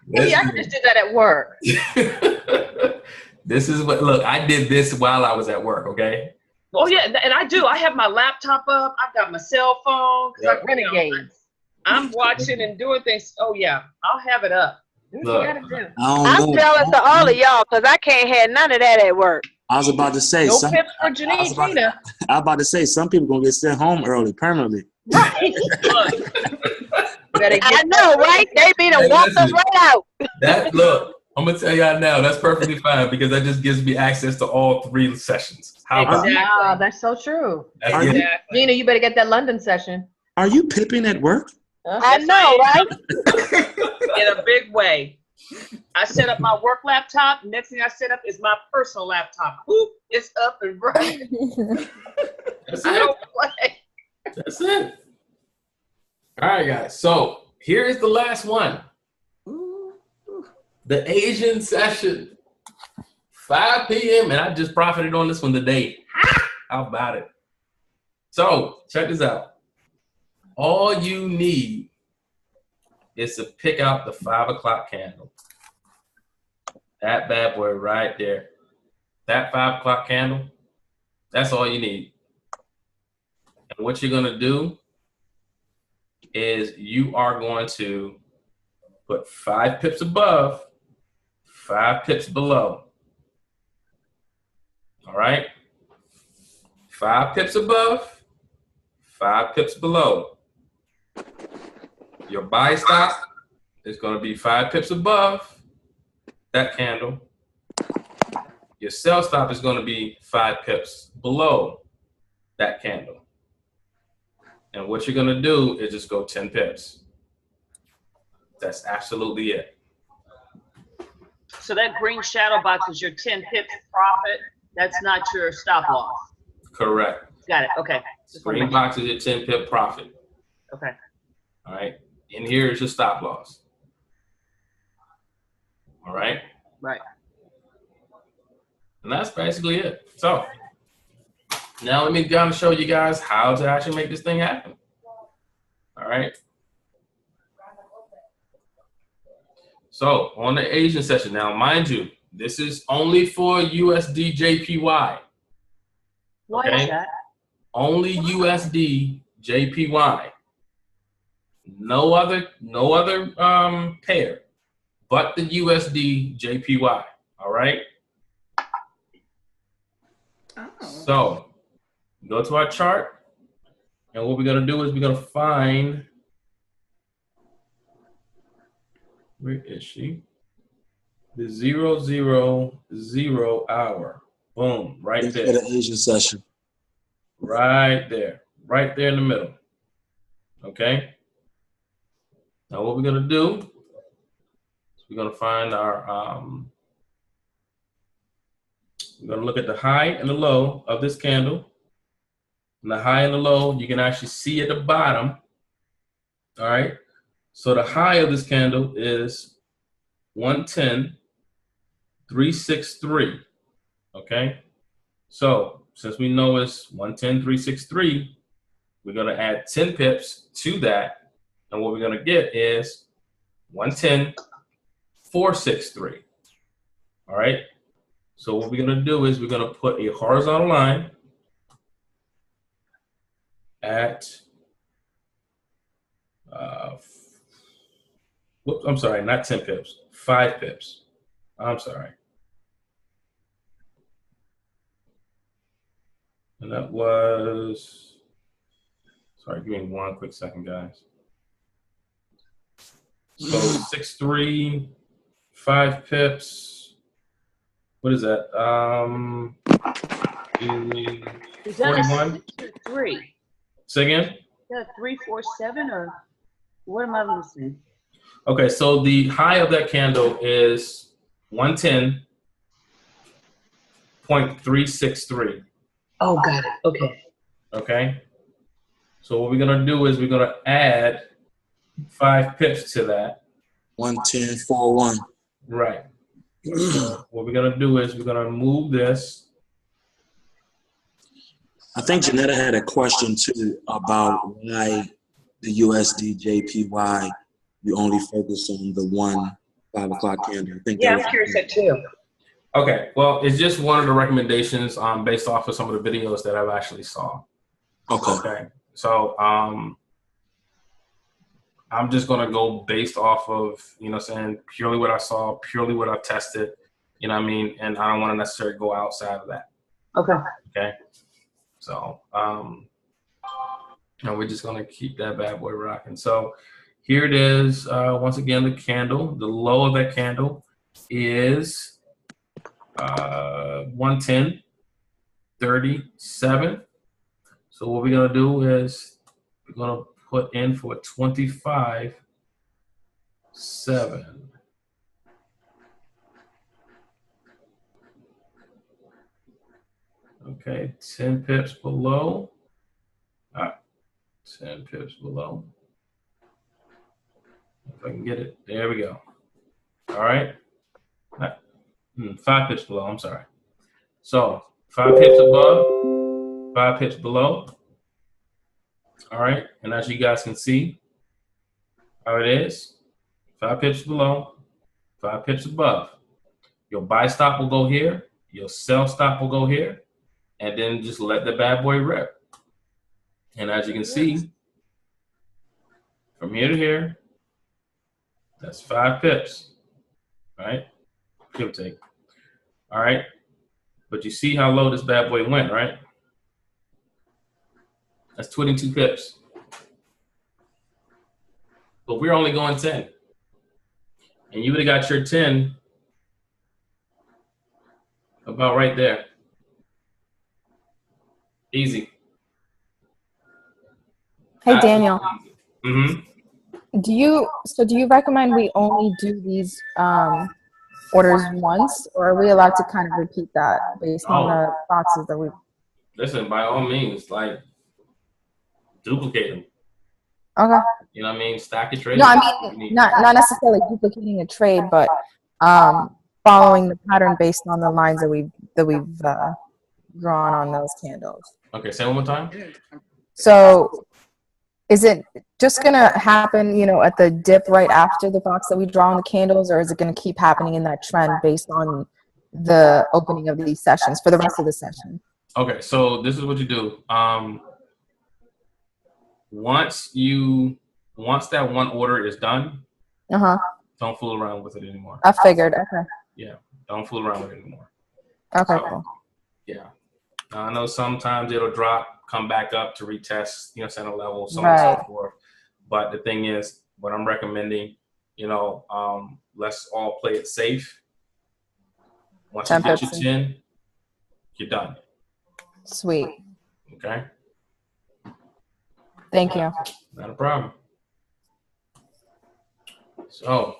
Yeah, I just did that at work. This is what, look, I did this while I was at work, okay? Oh yeah, and I do. I have my laptop up. I've got my cell phone. Yep. Renegades. I'm watching and doing things. Oh yeah, I'll have it up. Do what you gotta do. I'm jealous of all of y'all because I can't have none of that at work. I was about to say, No pips for Janine Gina. I was about to say, some people gonna get sent home early permanently. Right. I know, right? They be the walkers right out. That look, I'm gonna tell y'all now. That's perfectly fine because that just gives me access to all 3 sessions. How about Exactly. Ah, that's so true. that? Exactly. Gina, you better get that London session. Are you pipping at work? I know, right? In a big way. I set up my work laptop. Next thing I set up is my personal laptop. Oop, it's up and running. That's I it. don't play. That's it. All right, guys. So here is the last one. The Asian session. 5 p.m. And I just profited on this one today. How about it? So check this out. All you need is to pick out the 5 o'clock candle. That bad boy right there. That 5 o'clock candle, that's all you need. And what you're going to do is you are going to put 5 pips above, 5 pips below. All right? 5 pips above, 5 pips below. Your buy stop is going to be 5 pips above that candle. Your sell stop is going to be 5 pips below that candle. And what you're going to do is just go 10 pips. That's absolutely it. So that green shadow box is your 10 pips profit. That's not your stop loss. Correct. Got it. Okay. Green box is your 10 pip profit. Okay. All right. In here is your stop loss. All right. Right. And that's basically it. So now let me kind of show you guys how to actually make this thing happen. All right. So on the Asian session, now mind you, this is only for USD JPY. Why is that? Only USD JPY. No other pair but the USD JPY. All right. Oh. So go to our chart, and what we're gonna do is we're gonna find, where is she? The 000 hour. Boom, right For there. the Asian session. Right there in the middle. Okay. Now what we're gonna do is we're gonna find our we're gonna look at the high and the low of this candle. And the high and the low, you can actually see at the bottom. All right. So the high of this candle is 110,363. Okay. So since we know it's 110,363, we're gonna add 10 pips to that. And what we're gonna get is 110,463. All right. So what we're gonna do is we're gonna put a horizontal line at, whoops, I'm sorry, not 10 pips, 5 pips. I'm sorry. And that was, sorry, give me one quick second, guys. So 6.3, 5 pips. What is that? Is that 41? a 6 or 3? Say again? Is that a 3, 4, 7 or what am I listening? Okay, so the high of that candle is 110.363. Oh, got it. Okay. Okay. So what we're gonna do is we're gonna add 5 pips to that. 110.41. Right. So what we're gonna do is we're gonna move this. I think Janetta had a question too about why the USD JPY, you only focus on the 5 o'clock candle. I think Yeah, that I'm curious that too. Okay, well, it's just one of the recommendations based off of some of the videos that I've actually saw. Okay. So I'm just gonna go based off of, you know what I'm saying, purely what I saw, purely what I've tested, you know what I mean? And I don't want to necessarily go outside of that. Okay. Okay. So and we're just gonna keep that bad boy rocking. So here it is. Once again, the candle, the low of that candle is 110.37. So what we're gonna do is we're gonna put in for 25.7. Okay, 10 pips below. 10 pips below. If I can get it, there we go. All right. 5 pips below. I'm sorry. So 5 pips above, 5 pips below. All right, and as you guys can see, how it is, 5 pips below, 5 pips above. Your buy stop will go here, your sell stop will go here, and then just let the bad boy rip. And as you can see, from here to here, that's 5 pips, right? Give or take. All right, but you see how low this bad boy went, right? That's 22 pips. But we're only going 10. And you would have got your 10 about right there. Easy. Hey, Daniel. Mm-hmm. Do you recommend we only do these orders once, or are we allowed to kind of repeat that based on the boxes that we? Listen, by all means, like duplicate them. Okay. You know what I mean? Stack your trade. No, I mean not necessarily duplicating a trade, but following the pattern based on the lines that we've drawn on those candles. Okay, say one more time. So, is it just gonna happen, at the dip right after the box that we draw on the candles, or is it gonna keep happening in that trend based on the opening of these sessions for the rest of the session? Okay, so this is what you do. Once that one order is done, don't fool around with it anymore. I figured. Okay. Yeah, don't fool around with it anymore. Okay. So, Cool. Yeah. I know sometimes it'll drop, come back up to retest, a level, so on and so forth. But the thing is, what I'm recommending, let's all play it safe. Once you get your 10, you're done. Sweet. Okay. Thank you. Not a problem. So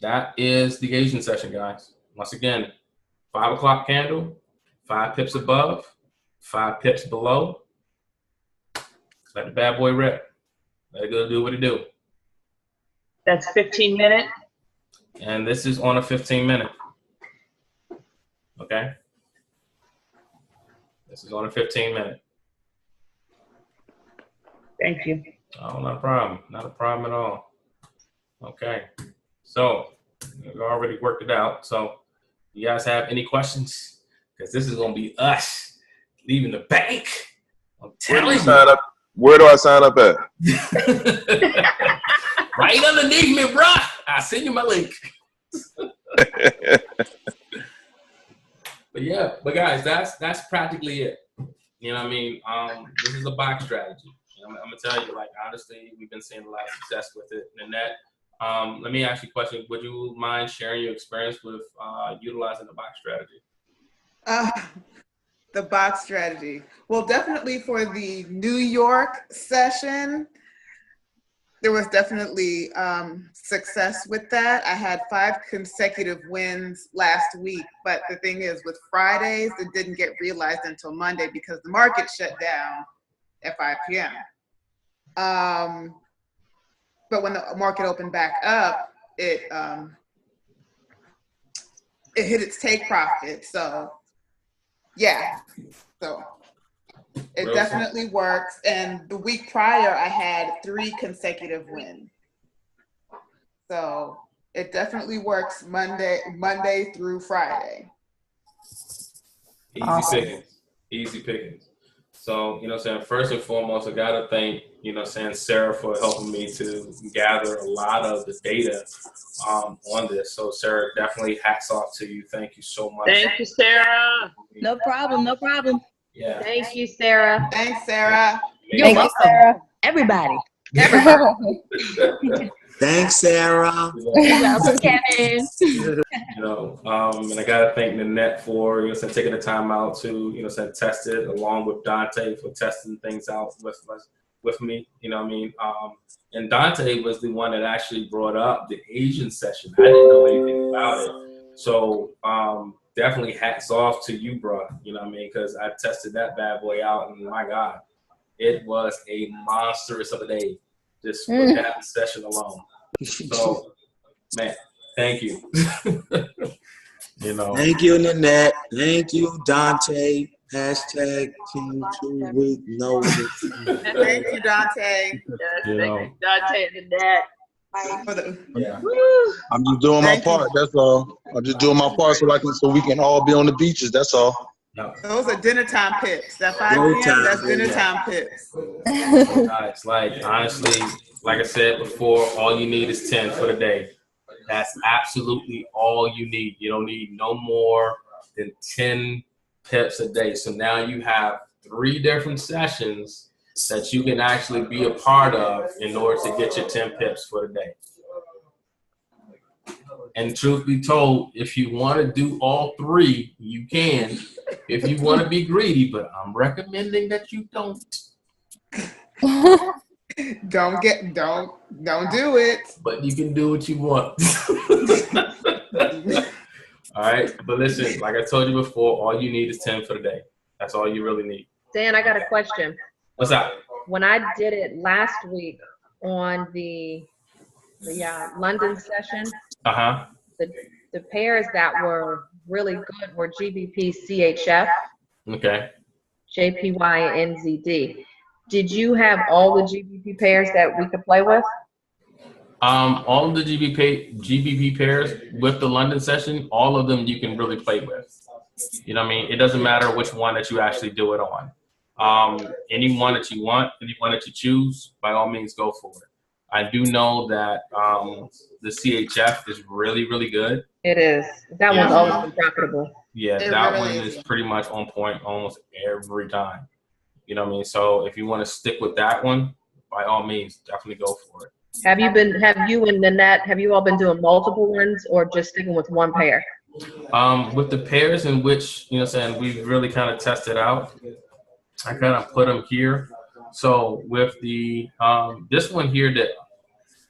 that is the Asian session, guys. Once again, 5 o'clock candle, 5 pips above, 5 pips below. Let the bad boy rip. Let it go do what it do. That's 15 minutes. And this is on a 15-minute. Okay. This is on a 15-minute. Thank you. Oh, not a problem. Not a problem at all. Okay. So we already worked it out. So you guys have any questions? Because this is going to be us leaving the bank. I'm telling you. Where do I sign up at? Right underneath me, bro. I'll send you my link. But guys, that's practically it. You know what I mean? This is a box strategy. I'm gonna tell you, like, honestly, we've been seeing a lot of success with it. Nanette, let me ask you a question. Would you mind sharing your experience with utilizing the box strategy? The box strategy. Well, definitely for the New York session, there was definitely success with that. I had 5 consecutive wins last week, but the thing is, with Fridays, it didn't get realized until Monday because the market shut down at 5 p.m. But when the market opened back up, it hit its take profit. So yeah, so it definitely works. And the week prior, I had 3 consecutive wins. So it definitely works Monday through Friday. Easy pickings. Easy pickings. So, you know what I'm saying, first and foremost, I got to thank, you know what I'm saying, Sarah for helping me to gather a lot of the data on this. So, Sarah, definitely hats off to you. Thank you so much. Thank you, Sarah. No problem. No problem. Yeah. Thank you, Sarah. Thanks, Sarah. You're welcome. Sarah. Everybody. Thanks, Sarah. You're welcome, Kevin. You know, and I gotta thank Nanette for, you know, taking the time out to, you know, test it, along with Dante for testing things out with me. You know what I mean? And Dante was the one that actually brought up the Asian session. I didn't know anything about it, so definitely hats off to you, bro. You know what I mean? Because I tested that bad boy out, and my God, it was a monstrous of a day just for that session alone. So, man, thank you. You know. Thank you, Nanette. Thank you, Dante. Hashtag Team 2 Week Notice. Thank you, Dante. You know. Dante and Nanette. Yeah. I'm just doing my Thank you. part. That's all. I'm just doing my part so we can all be on the beaches. That's all. No. Those are dinner time picks. That 5 Go p.m. time, That's dinner yeah. time picks. Guys, like, honestly, like I said before, all you need is 10 for the day. That's absolutely all you need. You don't need no more than 10 pips a day. So now you have 3 different sessions that you can actually be a part of in order to get your 10 pips for the day. And truth be told, if you want to do all 3, you can. If you want to be greedy, but I'm recommending that you don't. Don't do it. But you can do what you want. All right, but listen, like I told you before, all you need is 10 for the day. That's all you really need. Dan, I got a question. What's that? When I did it last week on the London session, the pairs that were really good were GBP CHF, Okay. JPY, and NZD. Did you have all the GBP pairs that we could play with? All of the GBP pairs with the London session, all of them you can really play with. You know what I mean? It doesn't matter which one that you actually do it on. Any one that you want, any one that you choose, by all means, go for it. I do know that the CHF is really, really good. It is. That one's always been profitable. Yeah, It that really one is. is pretty much on point almost every time. You know what I mean? So if you want to stick with that one, by all means, definitely go for it. Have you and Nanette, have you all been doing multiple ones or just sticking with one pair? With the pairs in which, you know what I'm saying, we've really kind of tested out, I kind of put them here. So with the, this one here, the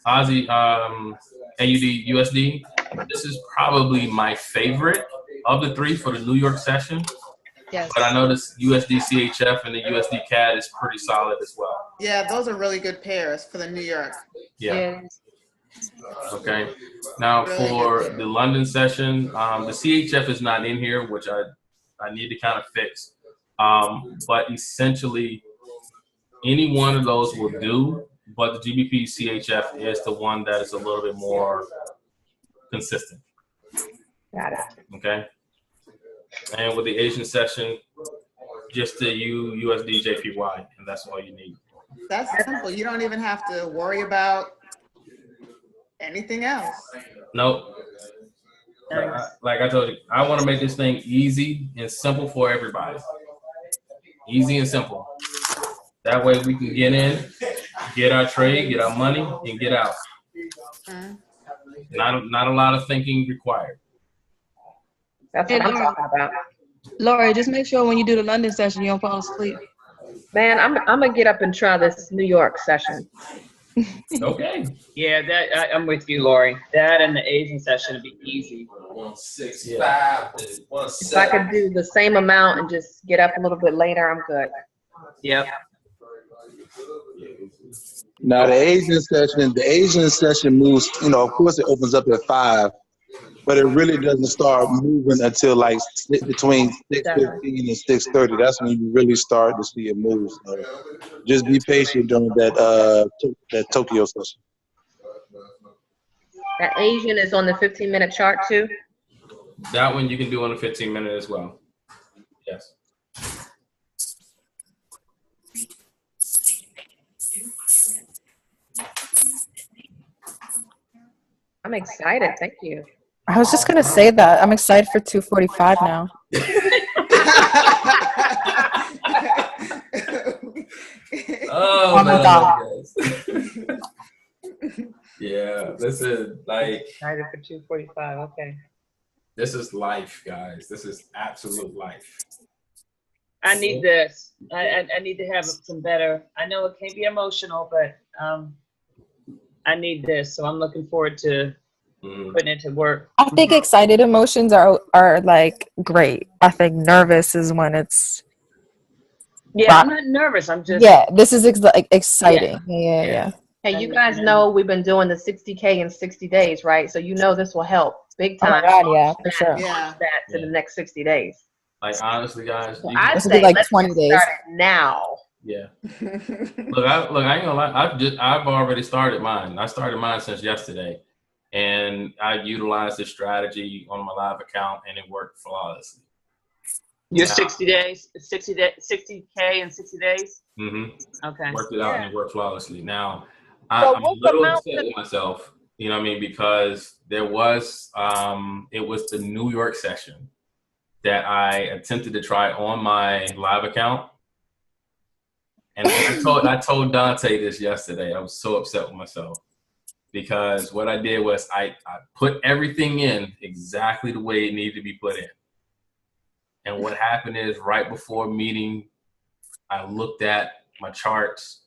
Aussie AUD USD, this is probably my favorite of the 3 for the New York session. Yes. But I know this USD CHF and the USD CAD is pretty solid as well. Yeah, those are really good pairs for the New York. Yeah. Okay. Now Really for the London session, the CHF is not in here, which I need to kind of fix. But essentially, any one of those will do. But the GBP CHF is the one that is a little bit more consistent. Got it. Okay. And with the Asian session, just the USD JPY, and that's all you need. That's simple. You don't even have to worry about anything else. Nope. Like I told you, I want to make this thing easy and simple for everybody. Easy and simple. That way we can get in, get our trade, get our money, and get out. Not a lot of thinking required. That's what I'm talking about. Laura, just make sure when you do the London session, you don't fall asleep. Man, I'm gonna get up and try this New York session. Okay. Yeah, I'm with you, Lori. That and the Asian session would be easy. 165 to 170. If I could do the same amount and just get up a little bit later, I'm good. Yep. Now the Asian session moves. Of course, it opens up at 5, but it really doesn't start moving until like between 6:15 and 6:30. That's when you really start to see it move. So just be patient during that Tokyo session. That Asian is on the 15-minute chart too? That one you can do on the 15-minute as well. Yes. I'm excited. Thank you. I was just gonna say that. I'm excited for 245 now. Oh my God. Yeah, this is like Excited for 245. Okay. This is life, guys. This is absolute life. I need this. I need to have some better. I know it can't be emotional, but I need this. So I'm looking forward to putting it to work. I think excited emotions are like great. I think nervous is when it's. Yeah, I'm not nervous. I'm just. Yeah, this is exciting. Yeah. Hey, you guys know we've been doing the 60K in 60 days, right? So you know this will help big time. Oh my God, yeah, for sure. That to the next 60 days. Like honestly, guys, So I say like let's 20 get days. started now. Yeah. Look, I ain't gonna lie. I've already started mine. I started mine since yesterday, and I utilized this strategy on my live account, and it worked flawlessly. Your 60 days, 60K in 60 days. Mm-hmm. Okay. Worked it out and it worked flawlessly. Now, I'm a little upset with myself. You know what I mean? Because there was, it was the New York session that I attempted to try on my live account. And I told Dante this yesterday. I was so upset with myself because what I did was I put everything in exactly the way it needed to be put in. And what happened is right before meeting, I looked at my charts.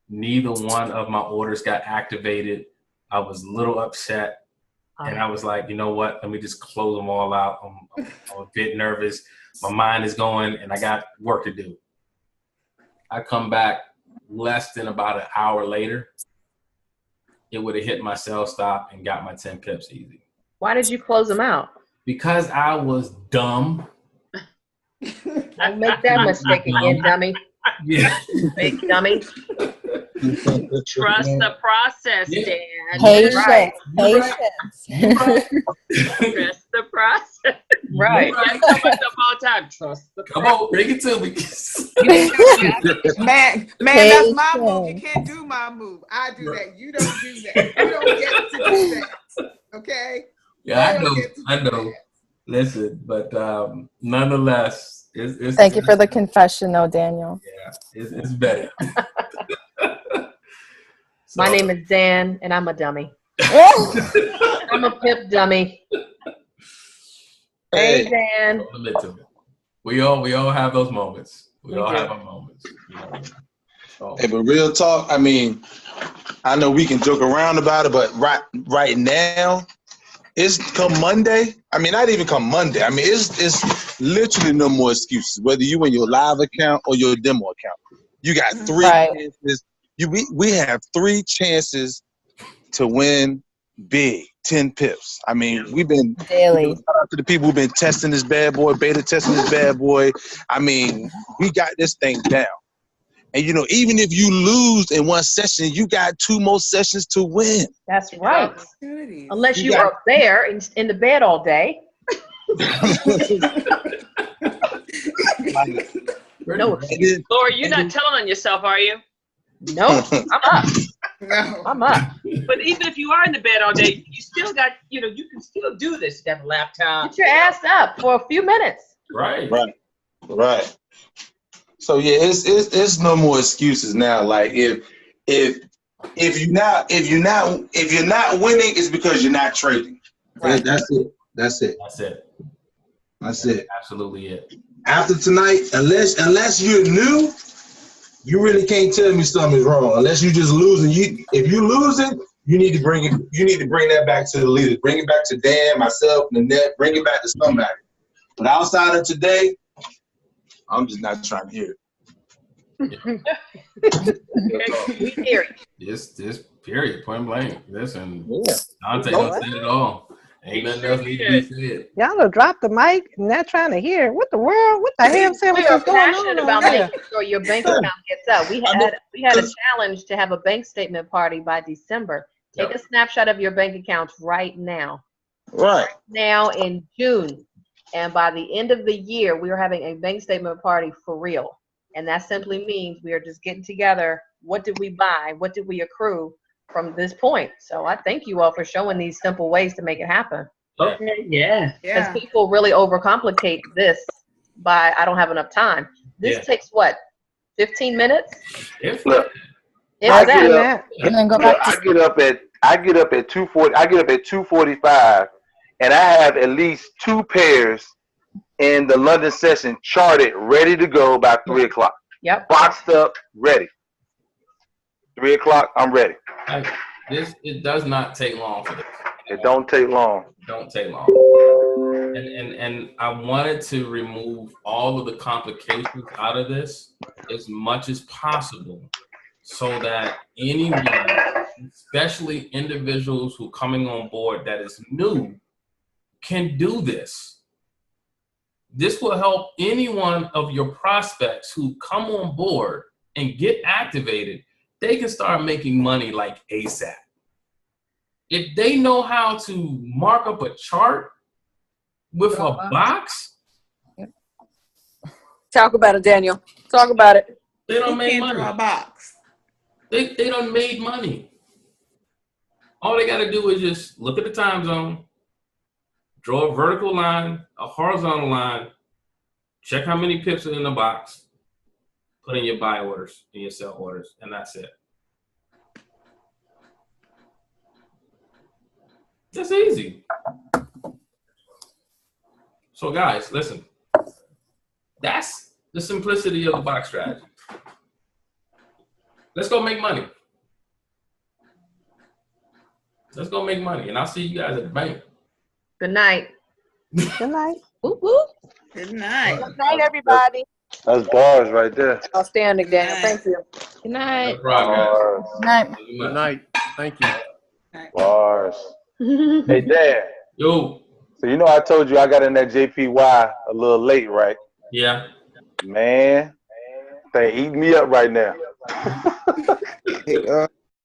Neither one of my orders got activated. I was a little upset. And I was like, you know what? Let me just close them all out. I'm a bit nervous. My mind is going and I got work to do. I come back less than about an hour later. It would have hit my sell stop and got my 10 pips easy. Why did you close them out? Because I was dumb. Don't make that mistake again, dummy. Yeah. Big dummy. Trust the process, Dan. Patience. Right. Patience. Trust the process. Right. I tell myself all the time, trust the Come on, bring it to me. Man, that's my move. You can't do my move. I do that. You don't do that. You don't get to do that. Okay? Yeah, I know. Listen, but nonetheless, it's Thank you for the confession, though, Daniel. Yeah, it's better. My name is Dan, and I'm a dummy. I'm a pip dummy. Hey, Dan. Admit to it. We all have those moments. We all have our moments. You know? So. Hey, but real talk, I mean, I know we can joke around about it, but right now, it's come Monday. I mean, not even come Monday. I mean, it's literally no more excuses. Whether you in your live account or your demo account, you got 3 chances. We have 3 chances to win big, 10 pips. I mean, we've been daily. Shout out to the people who've been testing this bad boy, beta testing this bad boy. I mean, we got this thing down. And even if you lose in one session, you got 2 more sessions to win. That's right. Unless you are up there in the bed all day. No. Laura, you're not telling on yourself, are you? No, I'm up. No. I'm up. But even if you are in the bed all day, you still got, you can still do this. You got a laptop. Get your ass up for a few minutes. Right. So yeah, it's no more excuses now. Like if you're not winning, it's because you're not trading. Right. That's it. That's absolutely it. After tonight, unless you're new, you really can't tell me something's wrong unless you just losing. If you losing, you need to bring it. You need to bring that back to the leaders. Bring it back to Dan, myself, Nanette. Bring it back to somebody. But outside of today, I'm just not trying to hear it. We hear it. This period, point blank. Listen, Yeah. Dante don't say it all. Ain't nothing else need to be said. Y'all done dropped the mic and they're trying to hear. What the world? What the hell sandwich We are is going passionate on about over here? making sure your bank account gets up. We had a challenge to have a bank statement party by December. Take a snapshot of your bank accounts right now. Right. Now in June. And by the end of the year, we are having a bank statement party for real. And that simply means we are just getting together. What did we buy? What did we accrue from this point? So I thank you all for showing these simple ways to make it happen. Okay, yeah. Because people really overcomplicate this by, I don't have enough time. This takes what, 15 minutes? Look, If I that. get up, And then go look, back to I get up at 2:40. I get up at 2:45, and I have at least 2 pairs in the London session charted, ready to go by 3 o'clock. Yep. Boxed up, ready. 3 o'clock, I'm ready. It does not take long for this. It don't take long. Don't take long. And I wanted to remove all of the complications out of this as much as possible so that anyone, especially individuals who are coming on board that is new, can do this. This will help any one of your prospects who come on board and get activated. They can start making money like ASAP. If they know how to mark up a chart with a box, talk about it, Daniel. Talk about it. they don't make money. Draw a box. They done made money. All they got to do is just look at the time zone, draw a vertical line, a horizontal line, check how many pips are in the box, put in your buy orders and your sell orders, and that's it. That's easy. So guys, listen. That's the simplicity of the box strategy. Let's go make money. Let's go make money. And I'll see you guys at the bank. Good night. Good night. Whoop, whoop. Good night. Good night, everybody. That's bars right there. Outstanding, Daniel. Thank you. Good night. No problem, guys. Bars. Good night. Good night. Thank you. Bars. Hey, Dad. Yo. So you know I told you I got in that JPY a little late, right? Yeah. Man, they eating me up right now.